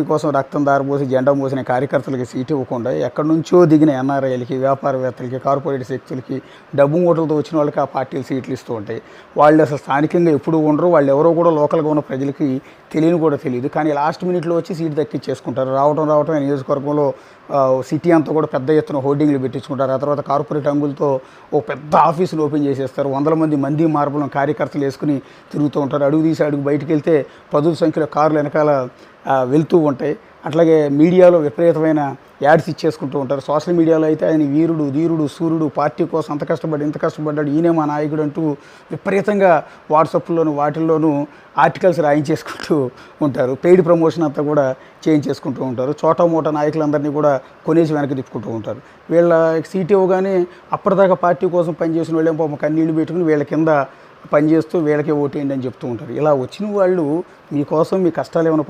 కోసం రక్తం దారపోసి జెండా మోసిన కార్యకర్తలకి సీటు ఇవ్వకుండా ఎక్కడి నుంచో దిగిన ఎన్ఆర్ఐలకి, వ్యాపారవేత్తలకి, కార్పొరేట్ శక్తులకి, డబ్బు మూటలతో వచ్చిన వాళ్ళకి ఆ పార్టీలు సీట్లు ఇస్తూ ఉంటాయి. వాళ్ళు అసలు స్థానికంగా ఎప్పుడూ ఉండరు. వాళ్ళు ఎవరో కూడా లోకల్గా ఉన్న ప్రజలకి తెలియని కూడా తెలియదు. కానీ లాస్ట్ మినిట్లో వచ్చి సీటు దక్కించేసుకుంటారు. రావటం నియోజకవర్గంలో సిటీ అంతా కూడా పెద్ద ఎత్తున హోర్డింగ్లు పెట్టించుకుంటారు. ఆ తర్వాత కార్పొరేట్ అంగులతో ఓ పెద్ద ఆఫీసులు ఓపెన్ చేసేస్తారు. వందల మంది మార్పులను కార్యకర్తలు వేసుకుని తిరుగుతూ ఉంటారు. అడుగు తీసి అడుగు బయటికి వెళ్తే పదుల సంఖ్యలో కార్లు వెనకాల వెళ్తూ ఉంటాయి. అట్లాగే మీడియాలో విపరీతమైన యాడ్స్ ఇచ్చేసుకుంటూ ఉంటారు. సోషల్ మీడియాలో అయితే ఆయన వీరుడు, ధీరుడు, సూర్యుడు, పార్టీ కోసం అంత కష్టపడి ఇంత కష్టపడ్డాడు, ఈయనే మా నాయకుడు అంటూ విపరీతంగా వాట్సాప్లోను వాటిల్లోనూ ఆర్టికల్స్ రాయించేసుకుంటూ ఉంటారు. పెయిడ్ ప్రమోషన్ అంతా కూడా చేయించేసుకుంటూ ఉంటారు. చోటా మోటా నాయకులందరినీ కూడా కొనేసి వెనక్కి తిప్పుకుంటూ ఉంటారు. వీళ్ళ సీట్ ఇవ్వగానే అప్పటిదాకా పార్టీ కోసం పనిచేసిన వాళ్ళేం పాపం కన్నీళ్లు పెట్టుకుని వీళ్ళ కింద పనిచేస్తూ వీళ్ళకే ఓటేయండి అని చెప్తూ ఉంటారు. ఇలా వచ్చిన వాళ్ళు మీకోసం మీ కష్టాలు ఏమైనా